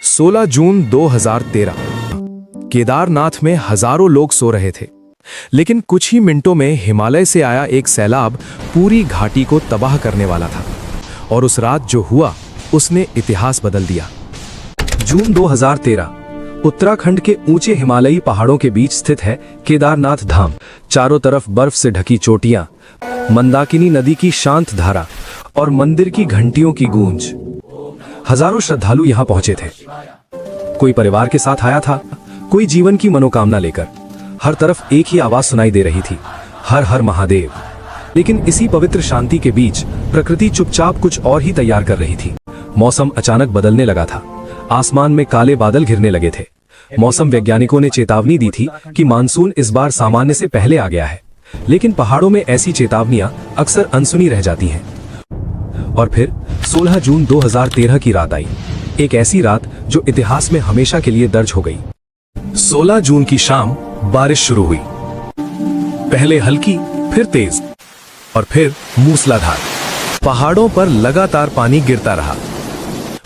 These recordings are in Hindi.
16 जून 2013 केदारनाथ में हजारों लोग सो रहे थे, लेकिन कुछ ही मिनटों में हिमालय से आया एक सैलाब पूरी घाटी को तबाह करने वाला था। और उस रात जो हुआ उसने इतिहास बदल दिया। जून 2013 उत्तराखंड के ऊंचे हिमालयी पहाड़ों के बीच स्थित है केदारनाथ धाम। चारों तरफ बर्फ से ढकी चोटियां, मंदाकिनी नदी की शांत धारा और मंदिर की घंटियों की गूंज। हजारों श्रद्धालु यहां पहुंचे थे। कोई परिवार के साथ आया था, कोई जीवन की मनोकामना लेकर। हर तरफ एक ही आवाज सुनाई दे रही थी, हर हर महादेव। लेकिन इसी पवित्र शांति के बीच प्रकृति चुपचाप कुछ और ही तैयार कर रही थी। मौसम अचानक बदलने लगा था। आसमान में काले बादल घिरने लगे थे। मौसम वैज्ञानिकों ने चेतावनी दी थी कि मानसून इस बार सामान्य से पहले आ गया है। लेकिन पहाड़ों में ऐसी चेतावनियां अक्सर अनसुनी रह जाती हैं। और फिर 16 जून 2013 की रात आई, एक ऐसी रात जो इतिहास में हमेशा के लिए दर्ज हो गई। 16 जून की शाम बारिश शुरू हुई। पहले हल्की, फिर तेज और फिर मूसलाधार। पहाड़ों पर लगातार पानी गिरता रहा।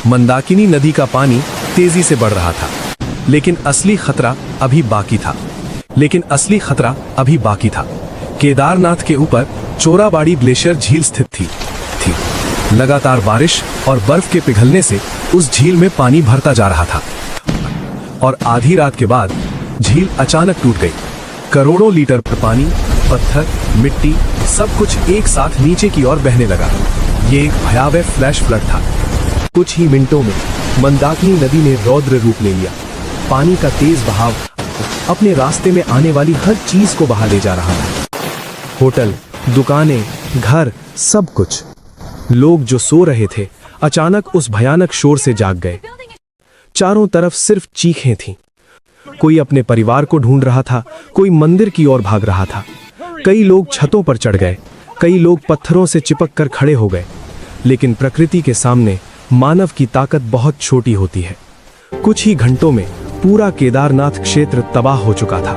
मंदाकिनी नदी का पानी तेजी से बढ़ रहा था। लेकिन असली खतरा अभी बाकी था। केदारनाथ के ऊपर चोराबाड़ी ग्लेशियर झील स्थित थी। लगातार बारिश और बर्फ के पिघलने से उस झील में पानी भरता जा रहा था। और आधी रात के बाद झील अचानक टूट गई। करोड़ों लीटर पानी, पत्थर, मिट्टी सब कुछ एक साथ नीचे की ओर बहने लगा। ये एक भयावह फ्लैश फ्लड था। कुछ ही मिनटों में मंदाकिनी नदी ने रौद्र रूप ले लिया। पानी का तेज बहाव अपने रास्ते में आने वाली हर चीज को बहा ले जा रहा था। होटल, दुकानें, घर, सब कुछ। लोग जो सो रहे थे अचानक उस भयानक शोर से जाग गए। चारों तरफ सिर्फ चीखें थीं। कोई अपने परिवार को ढूंढ रहा था, कोई मंदिर की ओर भाग रहा था। कई लोग छतों पर चढ़ गए, कई लोग पत्थरों से चिपक कर खड़े हो गए। लेकिन प्रकृति के सामने मानव की ताकत बहुत छोटी होती है। कुछ ही घंटों में पूरा केदारनाथ क्षेत्र तबाह हो चुका था।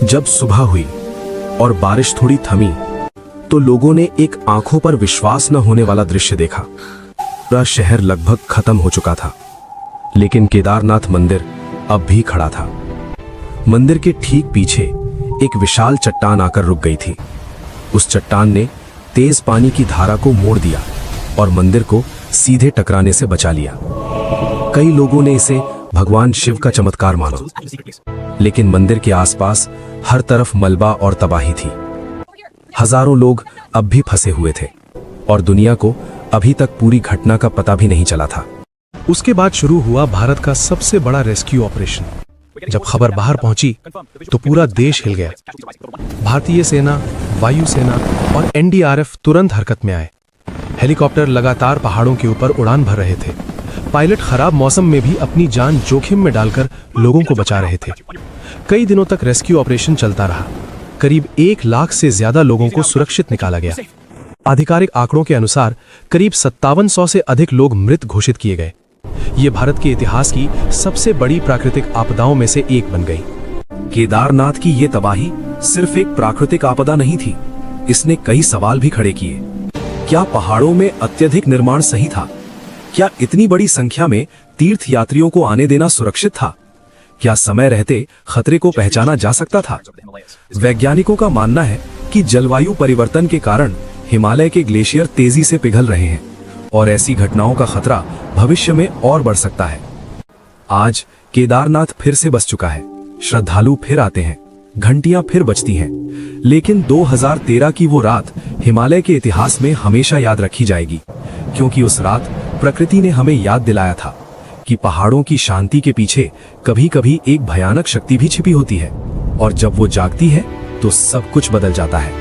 जब सुबह हुई और बारिश थोड़ी थमी तो लोगों ने एक आंखों पर विश्वास न होने वाला दृश्य देखा। पूरा शहर लगभग खत्म हो चुका था, लेकिन केदारनाथ मंदिर अब भी खड़ा था। मंदिर के ठीक पीछे एक विशाल चट्टान आकर रुक गई थी। उस चट्टान ने तेज पानी की धारा को मोड़ दिया और मंदिर को सीधे टकराने से बचा लिया। कई लोगों ने इसे भगवान शिव का चमत्कार माना, लेकिन मंदिर के आसपास हर तरफ मलबा और तबाही थी। हजारों लोग अब भी फंसे हुए थे और दुनिया को अभी तक पूरी घटना का पता भी नहीं चला था। उसके बाद शुरू हुआ भारत का सबसे बड़ा रेस्क्यू ऑपरेशन। जब खबर बाहर पहुंची तो पूरा देश हिल गया। भारतीय सेना, वायुसेना और एनडीआरएफ तुरंत हरकत में आए। हेलीकॉप्टर लगातार पहाड़ों के ऊपर उड़ान भर रहे थे। पायलट खराब मौसम में भी अपनी जान जोखिम में डालकर लोगों को बचा रहे थे। कई दिनों तक रेस्क्यू ऑपरेशन चलता रहा। करीब 1 लाख से ज्यादा लोगों को सुरक्षित निकाला गया। आधिकारिक आंकड़ों के अनुसार करीब 5700 से अधिक लोग मृत घोषित किए गए। ये भारत के इतिहास की सबसे बड़ी प्राकृतिक आपदाओं में से एक बन गई। केदारनाथ की ये तबाही सिर्फ एक प्राकृतिक आपदा नहीं थी, इसने कई सवाल भी खड़े किए। क्या पहाड़ों में अत्यधिक निर्माण सही था? क्या इतनी बड़ी संख्या में तीर्थ यात्रियों को आने देना सुरक्षित था? क्या समय रहते खतरे को पहचाना जा सकता था? वैज्ञानिकों का मानना है कि जलवायु परिवर्तन के कारण हिमालय के ग्लेशियर तेजी से पिघल रहे हैं और ऐसी घटनाओं का खतरा भविष्य में और बढ़ सकता है। आज केदारनाथ फिर से बस चुका है। श्रद्धालु फिर आते हैं, घंटियां फिर बजती हैं। लेकिन 2013 की वो रात हिमालय के इतिहास में हमेशा याद रखी जाएगी, क्योंकि उस रात प्रकृति ने हमें याद दिलाया था कि पहाड़ों की शांति के पीछे कभी-कभी एक भयानक शक्ति भी छिपी होती है, और जब वो जागती है तो सब कुछ बदल जाता है।